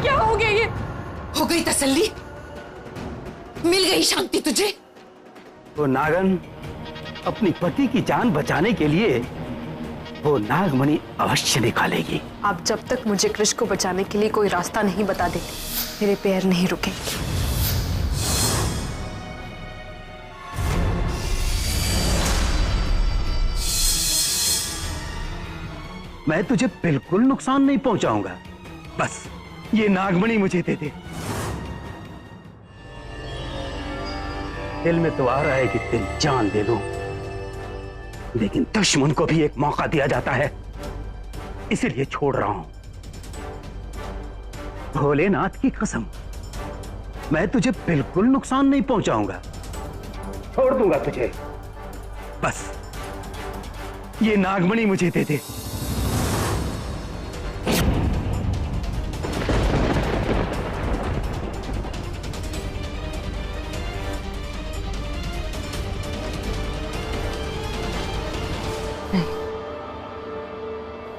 क्या हो गया ये? हो गई तसल्ली? मिल गई शांति तुझे? वो नागन अपनी पति की जान बचाने के लिए वो नागमणि अवश्य निकालेगी। आप जब तक मुझे कृष को बचाने के लिए कोई रास्ता नहीं बता देते, मेरे पैर नहीं रुकेंगे। मैं तुझे बिल्कुल नुकसान नहीं पहुंचाऊंगा, बस ये नागमणि मुझे दे दे। दिल में तो आ रहा है कि तेरी जान दे दूं, लेकिन दुश्मन को भी एक मौका दिया जाता है, इसीलिए छोड़ रहा हूं। भोलेनाथ की कसम, मैं तुझे बिल्कुल नुकसान नहीं पहुंचाऊंगा, छोड़ दूंगा तुझे। बस ये नागमणि मुझे दे दे।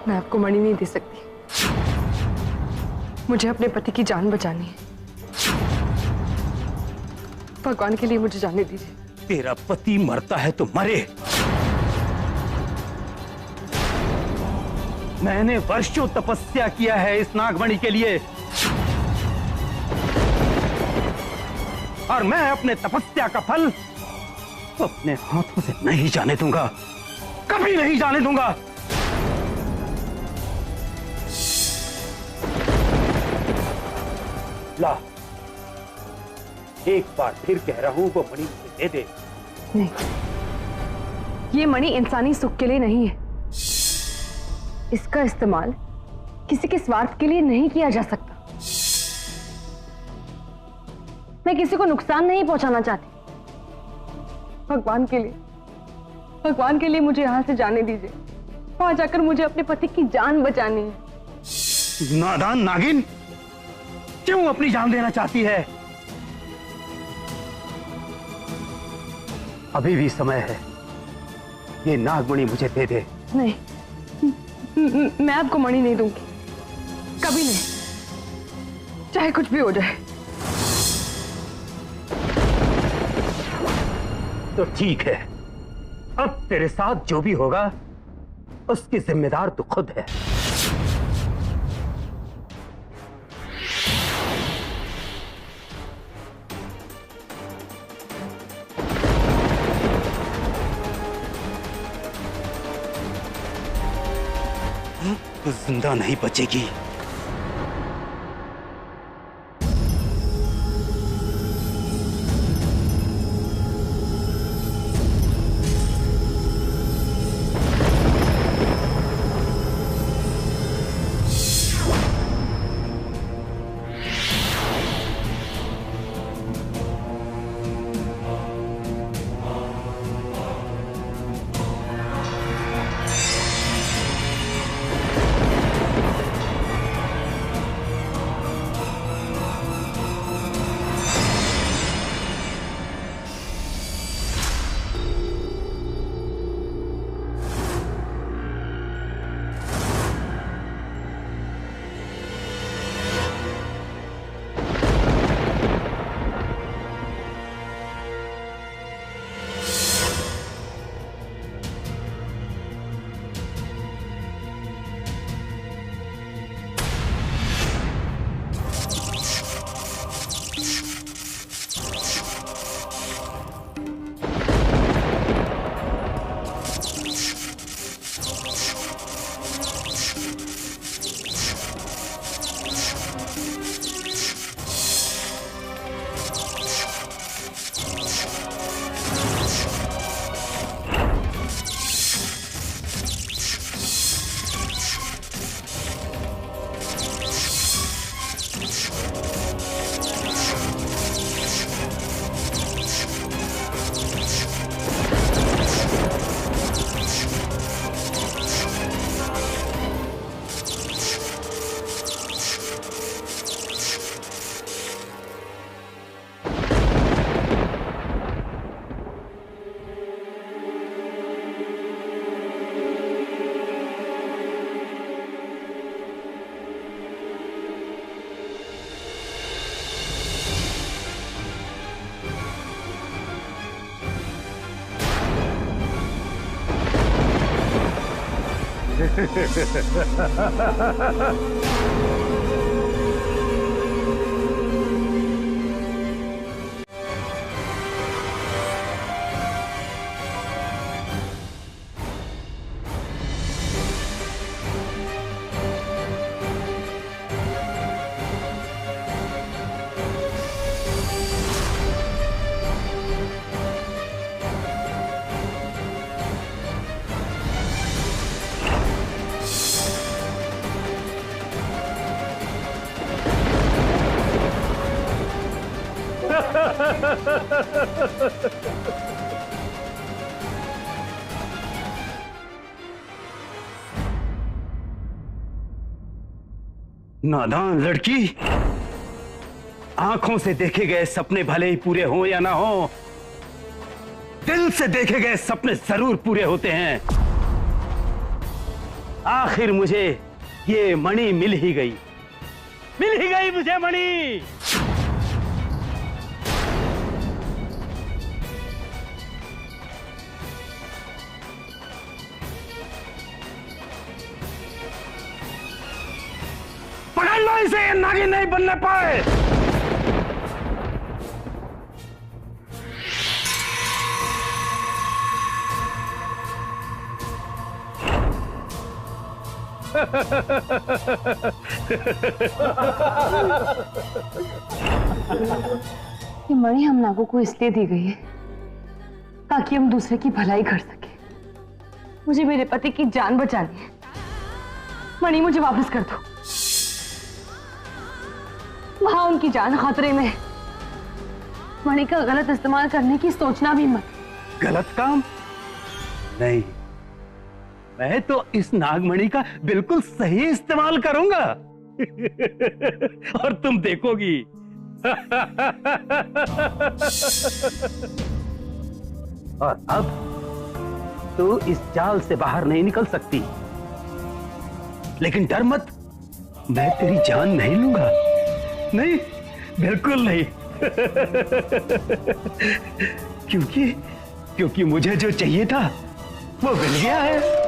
मैं आपको मणि नहीं दे सकती, मुझे अपने पति की जान बचानी है। भगवान के लिए मुझे जाने दीजिए। तेरा पति मरता है तो मरे। मैंने वर्षों तपस्या किया है इस नागमणि के लिए, और मैं अपने तपस्या का फल अपने हाथों से नहीं जाने दूंगा, कभी नहीं जाने दूंगा। ला, एक बार फिर कह रहा हूं, वो मणि मुझे दे दे। नहीं, ये मणि इंसानी सुख के लिए नहीं है। इसका इस्तेमाल किसी के स्वार्थ के लिए नहीं किया जा सकता। मैं किसी को नुकसान नहीं पहुंचाना चाहती। भगवान के लिए मुझे यहां से जाने दीजिए। वहां जाकर मुझे अपने पति की जान बचानी है। नादान नागिन, क्यों अपनी जान देना चाहती है? अभी भी समय है, ये नागमणि मुझे दे दे। नहीं, मैं आपको मणि नहीं दूंगी, कभी नहीं, चाहे कुछ भी हो जाए। तो ठीक है, अब तेरे साथ जो भी होगा उसकी जिम्मेदार तू खुद है। तू जिंदा नहीं बचेगी। नादान लड़की, आंखों से देखे गए सपने भले ही पूरे हों या ना हो, दिल से देखे गए सपने जरूर पूरे होते हैं। आखिर मुझे ये मणि मिल ही गई मुझे मणि। पकड़ लो इसे, नागिन नहीं बनने पाए। ये मणि हम नागों को इसलिए दी गई है ताकि हम दूसरे की भलाई कर सके। मुझे मेरे पति की जान बचानी है। मणि मुझे वापस कर दो। वहां उनकी जान खतरे में है। मणि का गलत इस्तेमाल करने की सोचना भी मत। गलत काम नहीं, मैं तो इस नागमणि का बिल्कुल सही इस्तेमाल करूंगा। और तुम देखोगी। और अब तू इस जाल से बाहर नहीं निकल सकती। लेकिन डर मत, मैं तेरी जान नहीं लूंगा। नहीं, बिल्कुल नहीं। क्योंकि मुझे जो चाहिए था वो मिल गया है।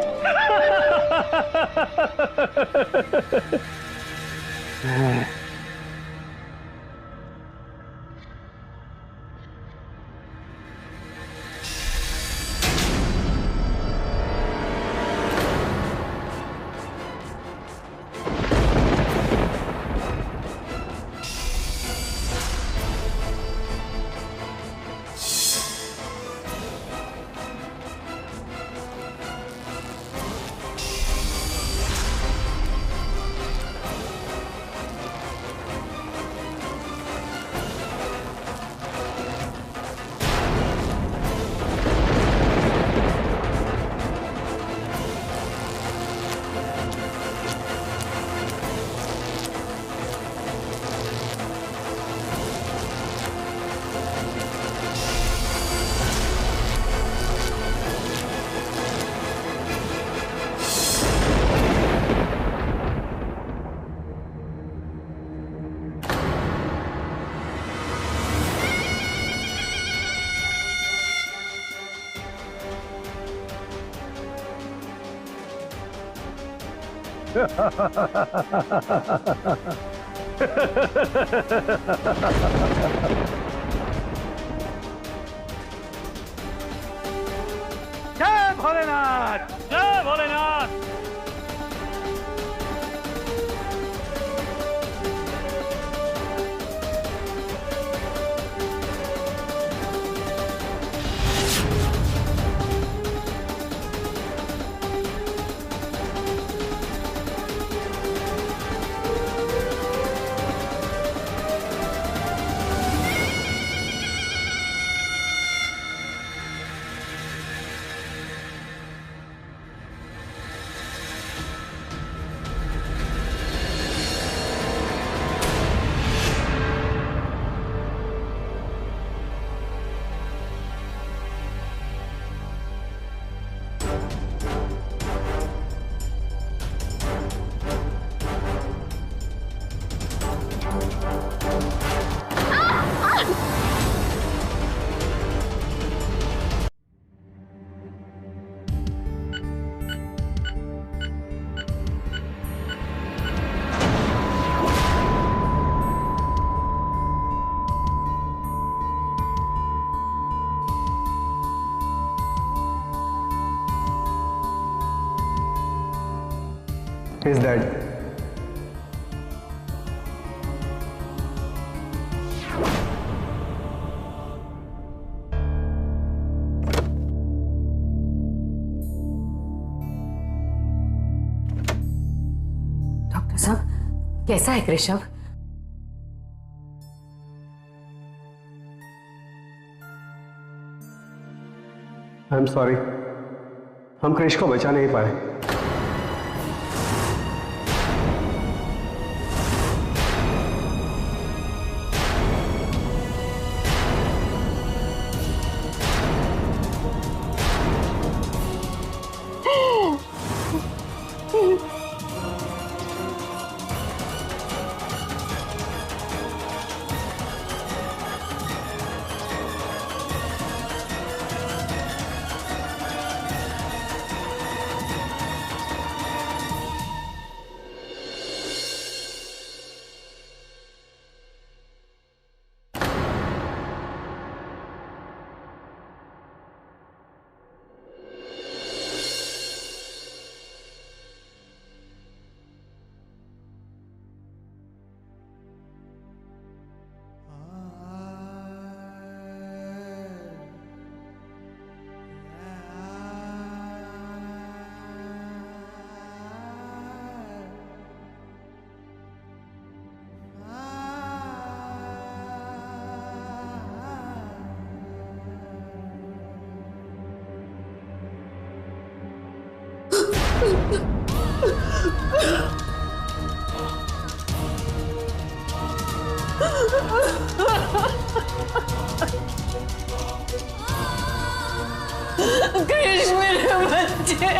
जय भोलेनाथ, जय भोलेनाथ। He's dead. डॉक्टर साहब, कैसा है केशव? आई एम सॉरी, हम क्रिश को बचा नहीं पाए। क्रिश, मेरे बच्चे।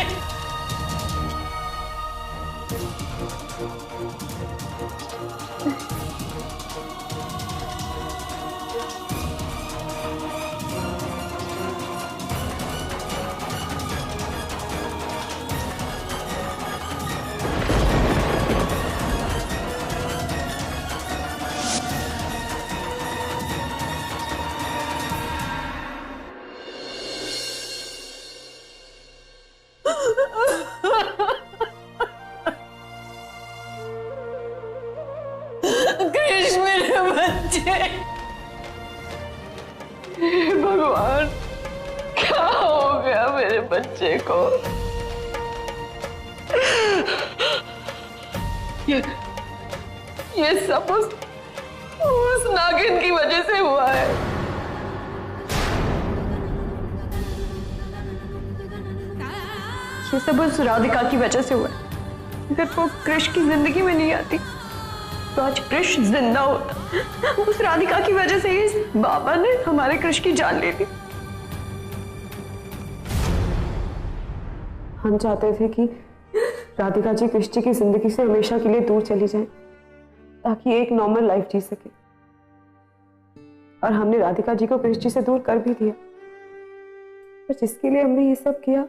क्रिश, मेरे बच्चे। हे भगवान, क्या हो गया मेरे बच्चे को? ये सब उस नागिन की वजह से हुआ है। ये सब उस राधिका की वजह से हुआ है। अगर वो कृष की जिंदगी में नहीं आती तो आज कृष जिंदा होता। उस राधिका की वजह से इस बाबा ने हमारे कृष की जान ले ली। हम चाहते थे कि राधिका जी कृष जी की जिंदगी से हमेशा के लिए दूर चली जाए ताकि एक नॉर्मल लाइफ जी सके, और हमने राधिका जी को कृष जी से दूर कर भी दिया। पर जिसके लिए हमने ये सब किया,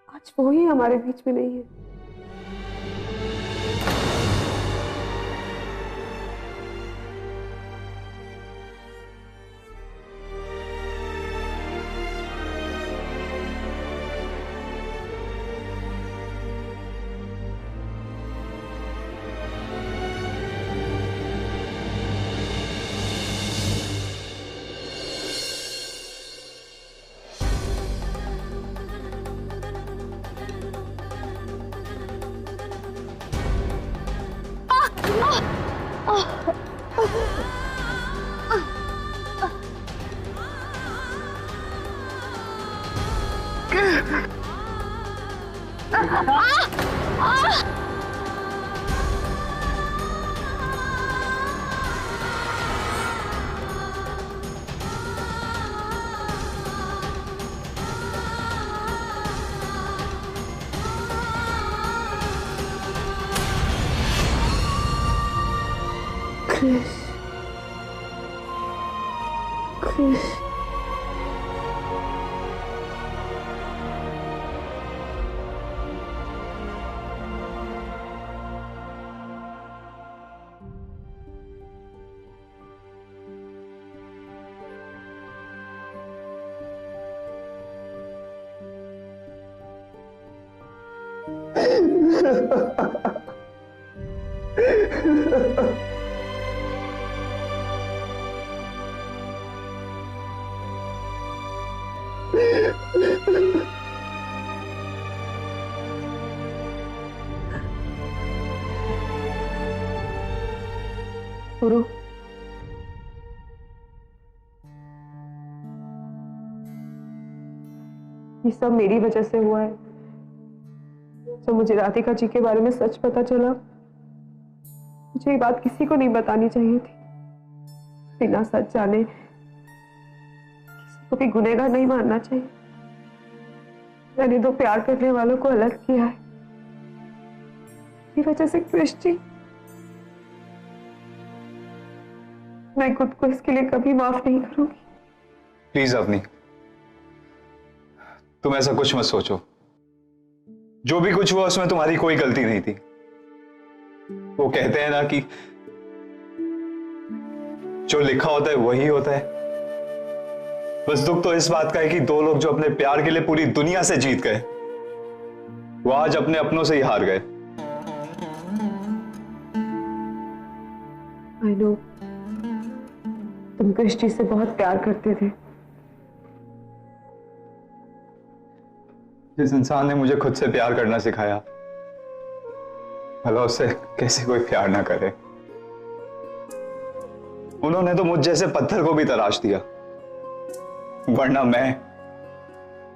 आज वो ही हमारे बीच में नहीं है। Chris. Ha ha ha. गुरु, ये सब मेरी वजह से हुआ है। जब मुझे राधिका जी के बारे में सच पता चला, मुझे ये बात किसी को नहीं बतानी चाहिए थी। बिना सच जाने किसी को भी गुनहगार नहीं मानना चाहिए। मैंने दो प्यार करने वालों को अलग किया है, मेरी वजह से कृष्ण जी। मैं खुद को इसके लिए कभी माफ नहीं करूंगी। प्लीज अवनी, तुम ऐसा कुछ मत सोचो। जो भी कुछ हुआ उसमें तुम्हारी कोई गलती नहीं थी। वो कहते हैं ना कि जो लिखा होता है वही होता है। बस दुख तो इस बात का है कि दो लोग जो अपने प्यार के लिए पूरी दुनिया से जीत गए, वो आज अपने अपनों से ही हार गए। I know, तुम कृष्ण जी से बहुत प्यार करते थे। जिस इंसान ने मुझे खुद से प्यार करना सिखाया, भला उससे कैसे कोई प्यार ना करे। उन्होंने तो मुझ जैसे पत्थर को भी तराश दिया, वरना मैं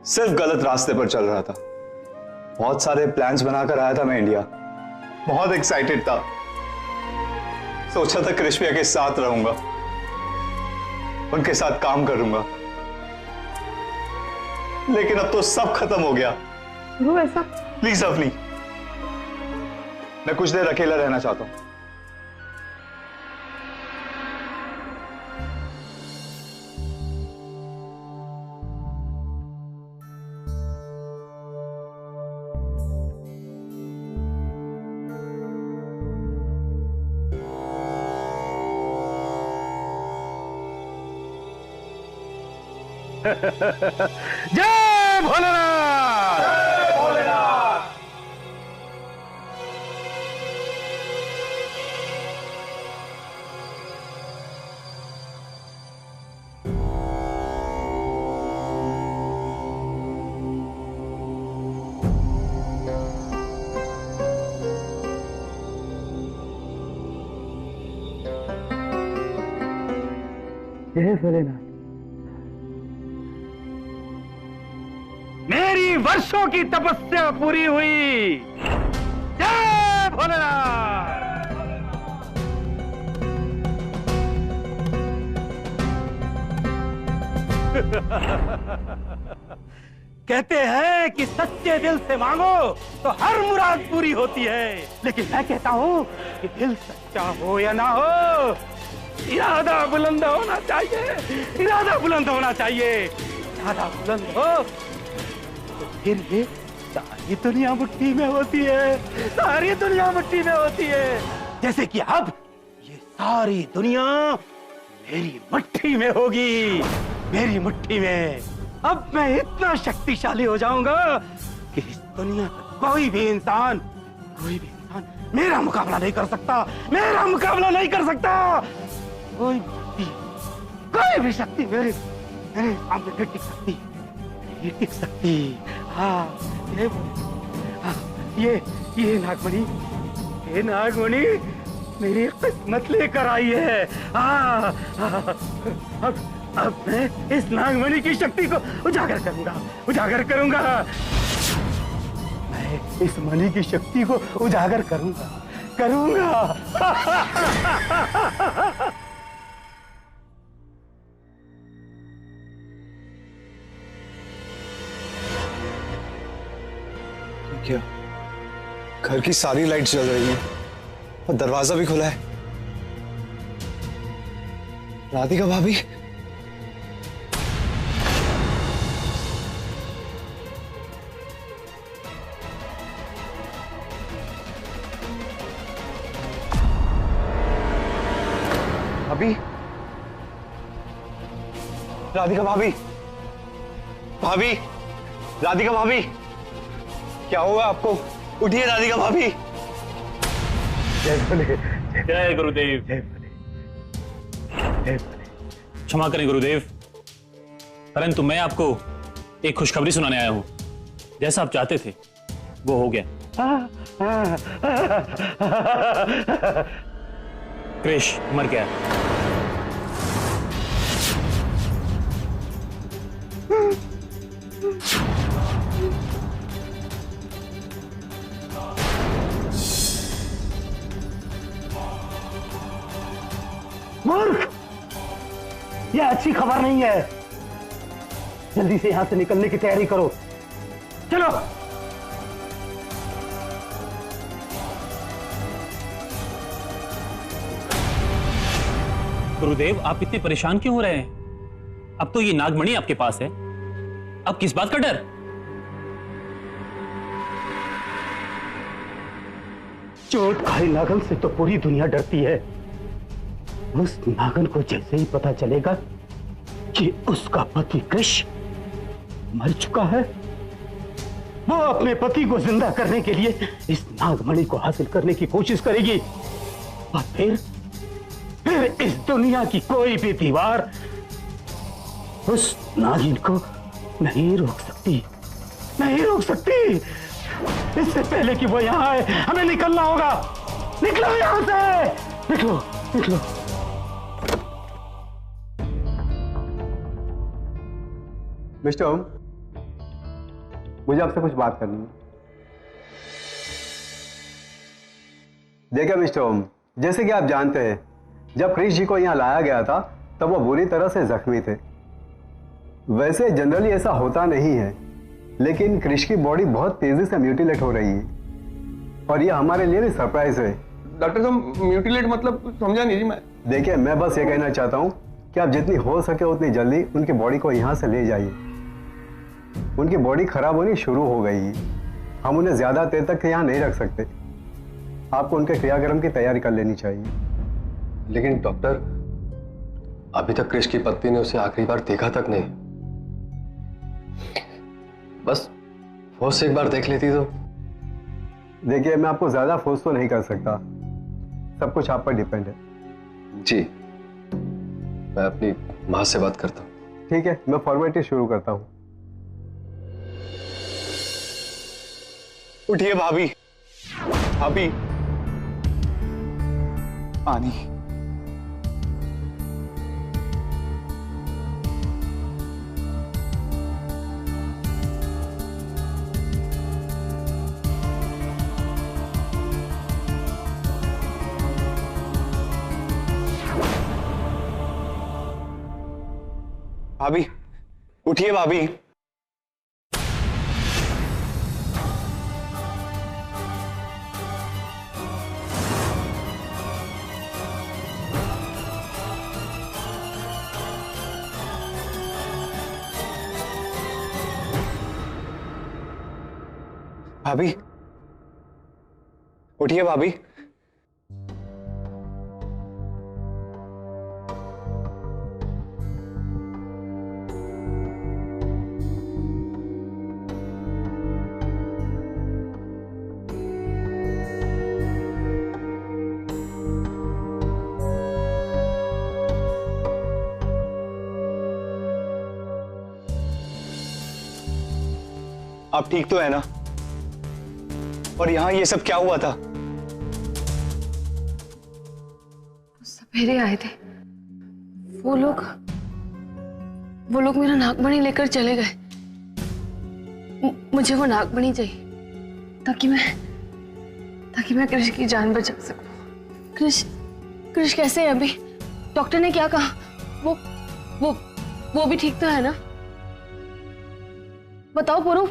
सिर्फ गलत रास्ते पर चल रहा था। बहुत सारे प्लान्स बनाकर आया था मैं इंडिया, बहुत एक्साइटेड था। सोचा था कृष्ण के साथ रहूंगा, उनके साथ काम करूंगा, लेकिन अब तो सब खत्म हो गया। वो ऐसा? प्लीज अवनी, मैं कुछ देर अकेला रहना चाहता हूं। जय भोलेनाथ! जय भोलेनाथ! जय भोलेनाथ! मेरी वर्षों की तपस्या पूरी हुई। जय भोलेनाथ! कहते हैं कि सच्चे दिल से मांगो तो हर मुराद पूरी होती है, लेकिन मैं कहता हूं कि दिल सच्चा हो या ना हो, इरादा बुलंद होना चाहिए। इरादा बुलंद होना चाहिए। इरादा बुलंद हो तो फिर ये सारी दुनिया मुट्ठी में होती है। सारी दुनिया मुट्ठी में होती है। जैसे कि अब ये सारी दुनिया मेरी मुट्ठी में होगी। मेरी मुट्ठी में अब मैं इतना शक्तिशाली हो जाऊंगा कि इस दुनिया का कोई भी इंसान मेरा मुकाबला नहीं कर सकता। मेरा मुकाबला नहीं कर सकता। कोई भी शक्ति मेरे सामने नहीं टिक सकती। नहीं टिक सकती। हाँ, ये नागमणि, ये नागमणि मेरी किस्मत लेकर आई है। अब मैं इस नागमणि की शक्ति को उजागर करूंगा। उजागर करूंगा। मैं इस मणि की शक्ति को उजागर करूंगा। क्या घर की सारी लाइट जल रही है और दरवाजा भी खुला है? राधिका भाभी, भाभी, राधिका भाभी, भाभी, राधिका भाभी, क्या हुआ आपको? उठिए राधिका भाभी। जय भोले, जय जय गुरुदेव। जय भले, जय भले। क्षमा करें गुरुदेव, परंतु मैं आपको एक खुशखबरी सुनाने आया हूं। जैसा आप चाहते थे वो हो गया। क्रिश मर गया। मूर्ख, यह अच्छी खबर नहीं है। जल्दी से यहां से निकलने की तैयारी करो। चलो। गुरुदेव आप इतने परेशान क्यों हो रहे हैं? अब तो ये नागमणि आपके पास है, अब किस बात का डर? चोट खाई नागन से तो पूरी दुनिया डरती है। उस नागन को जैसे ही पता चलेगा कि उसका पति कृष मर चुका है, वो अपने पति को जिंदा करने के लिए इस नागमणि को हासिल करने की कोशिश करेगी। और फिर इस दुनिया की कोई भी दीवार उस नागिन को नहीं रोक सकती, नहीं रोक सकती। इससे पहले कि वो यहां आए हमें निकलना होगा। निकलो यहां से, निकलो, निकलो। मिस्टर ओम, मुझे आपसे कुछ बात करनी है। देखिए मिस्टर ओम, जैसे कि आप जानते हैं, जब क्रिश जी को यहाँ लाया गया था तब वो बुरी तरह से जख्मी थे। वैसे जनरली ऐसा होता नहीं है, लेकिन क्रिश की बॉडी बहुत तेजी से म्यूटिलेट हो रही है और ये हमारे लिए भी सरप्राइज है। डॉक्टर साहब, म्यूटिलेट मतलब समझा नहीं जी मैं। देखिए, मैं बस ये कहना चाहता हूँ कि आप जितनी हो सके उतनी जल्दी उनकी बॉडी को यहाँ से ले जाइए। उनकी बॉडी खराब होनी शुरू हो गई है, हम उन्हें ज्यादा देर तक यहाँ नहीं रख सकते। आपको उनके क्रियाक्रम की तैयारी कर लेनी चाहिए। लेकिन डॉक्टर, अभी तक क्रिश की पत्नी ने उसे आखिरी बार देखा तक नहीं। बस फोर्स से एक बार देख लेती तो। देखिए, मैं आपको ज्यादा फोर्स तो नहीं कर सकता, सब कुछ आप पर डिपेंड है। जी, मैं अपनी मां से बात करता हूँ। ठीक है, मैं फॉर्मेलिटी शुरू करता हूँ। उठिए भाभी, भाभी, पानी। भाभी, उठिए भाभी। भाभी, उठिए भाभी। आप ठीक तो है ना? और यहाँ ये सब क्या हुआ था? सपेरे आए थे, वो लोग मेरा नागमणि लेकर चले गए। मुझे वो नागमणि चाहिए ताकि मैं कृष की जान बचा सकूं। कृष कैसे है अभी? डॉक्टर ने क्या कहा? वो भी ठीक तो है ना? बताओ पुरु।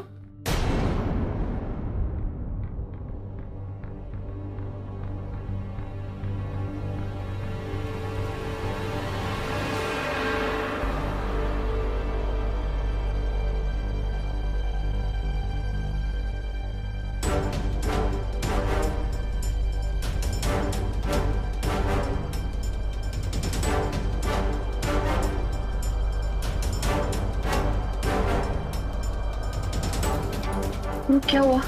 क्या हुआ?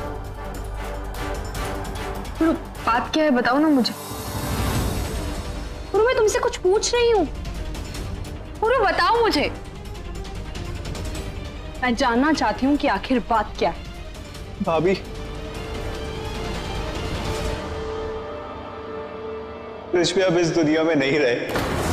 बात क्या है, बताओ ना मुझे। मैं तुमसे कुछ पूछ रही हूँ। पूरा बताओ मुझे। मैं जानना चाहती हूँ कि आखिर बात क्या है। भाभी, कृष्ण अब इस दुनिया में नहीं रहे।